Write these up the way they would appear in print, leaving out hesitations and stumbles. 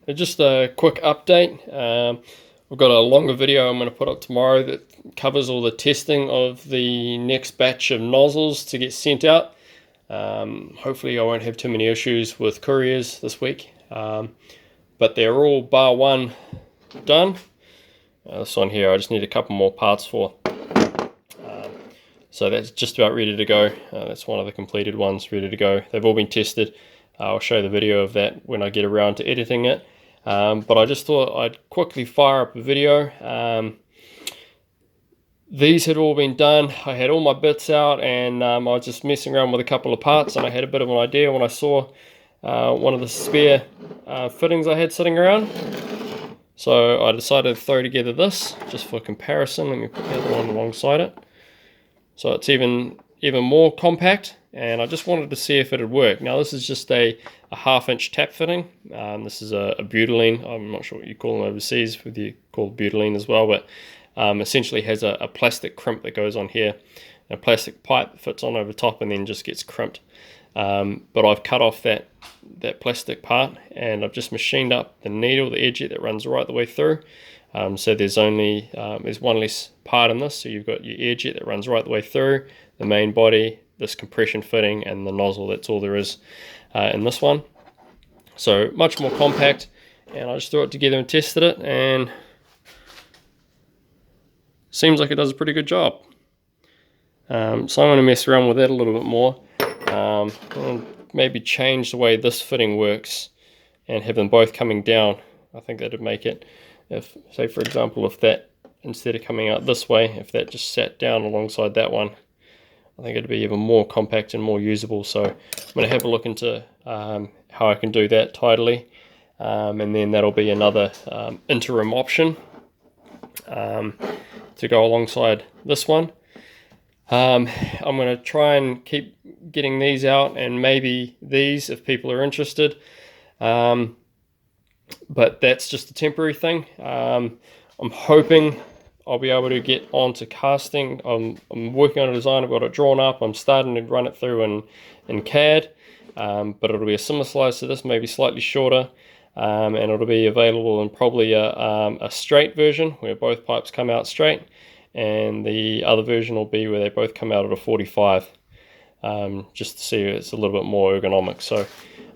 Just a quick update. We've got a longer video I'm going to put up tomorrow that covers all the testing of the next batch of nozzles to get sent out. Hopefully I won't have too many issues with couriers this week, but they're all bar one done. This one here I just need a couple more parts for. So that's just about ready to go. That's one of the completed ones ready to go. They've all been tested. I'll show the video of that when I get around to editing it. But I just thought I'd quickly fire up a video. These had all been done. I had all my bits out, and I was just messing around with a couple of parts, and I had a bit of an idea when I saw one of the spare fittings I had sitting around. So I decided to throw together this just for comparison. Let me put the other one alongside it. So it's even more compact, and I just wanted to see if it would work. Now this is just a 1/2" tap fitting. This is a butylene. I'm not sure what you call them overseas, whether you call it butylene as well, but essentially has a plastic crimp that goes on here. A plastic pipe fits on over top and then just gets crimped. But I've cut off that plastic part, and I've just machined up the needle, the edge that runs right the way through. So there's only there's one less part in this. So you've got your air jet that runs right the way through, the main body, this compression fitting, and the nozzle. That's all there is in this one. So much more compact, and I just threw it together and tested it, and seems like it does a pretty good job. So I'm going to mess around with that a little bit more. And maybe change the way this fitting works and have them both coming down. I think that would make it, if, say for example, if that, instead of coming out this way, if that just sat down alongside that one, I think it'd be even more compact and more usable. So I'm going to have a look into how I can do that tidily, and then that'll be another interim option to go alongside this one. I'm going to try and keep getting these out, and maybe these if people are interested. But that's just a temporary thing. I'm hoping I'll be able to get onto casting. I'm working on a design. I've got it drawn up. I'm starting to run it through in CAD, but it'll be a similar size to this, maybe slightly shorter, and it'll be available in probably a straight version where both pipes come out straight, and the other version will be where they both come out at a 45, just to see if it's a little bit more ergonomic. So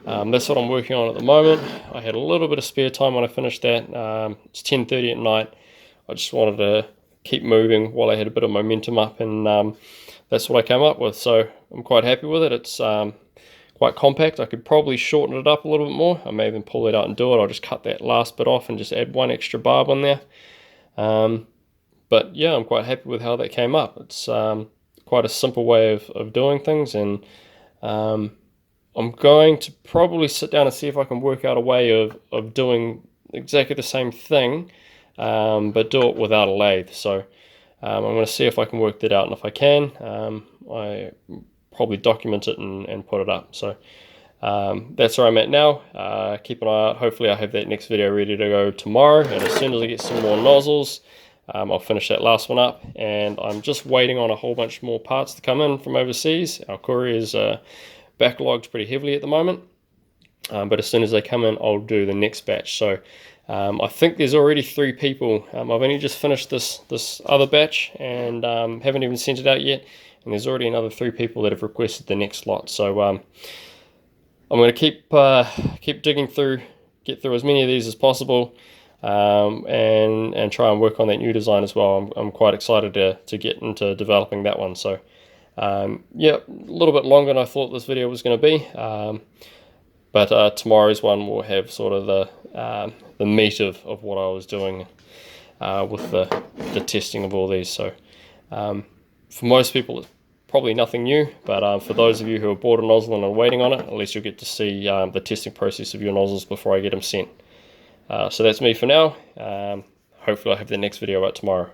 that's what I'm working on at the moment. I had a little bit of spare time when I finished that. It's 10:30 at night. I just wanted to keep moving while I had a bit of momentum up, and that's what I came up with. So I'm quite happy with it. It's quite compact. I could probably shorten it up a little bit more. I may even pull it out and do it. I'll just cut that last bit off and just add one extra barb on there. But yeah, I'm quite happy with how that came up. It's quite a simple way of doing things, and I'm going to probably sit down and see if I can work out a way of doing exactly the same thing, but do it without a lathe. So I'm going to see if I can work that out, and if I can, I probably document it and put it up. So that's where I'm at now. Keep an eye out. Hopefully I have that next video ready to go tomorrow, and as soon as I get some more nozzles, I'll finish that last one up, and I'm just waiting on a whole bunch more parts to come in from overseas. Our couriers are backlogged pretty heavily at the moment, but as soon as they come in, I'll do the next batch. So I think there's already 3 people. I've only just finished this other batch, and haven't even sent it out yet, and there's already another 3 people that have requested the next lot. So I'm going to keep digging through, get through as many of these as possible, and try and work on that new design as well. I'm quite excited to get into developing that one. So yeah, a little bit longer than I thought this video was going to be, but tomorrow's one will have sort of the meat of what I was doing with the testing of all these. So for most people it's probably nothing new, but for those of you who have bought a nozzle and are waiting on it, at least you'll get to see the testing process of your nozzles before I get them sent. So that's me for now. Hopefully I'll have the next video out tomorrow.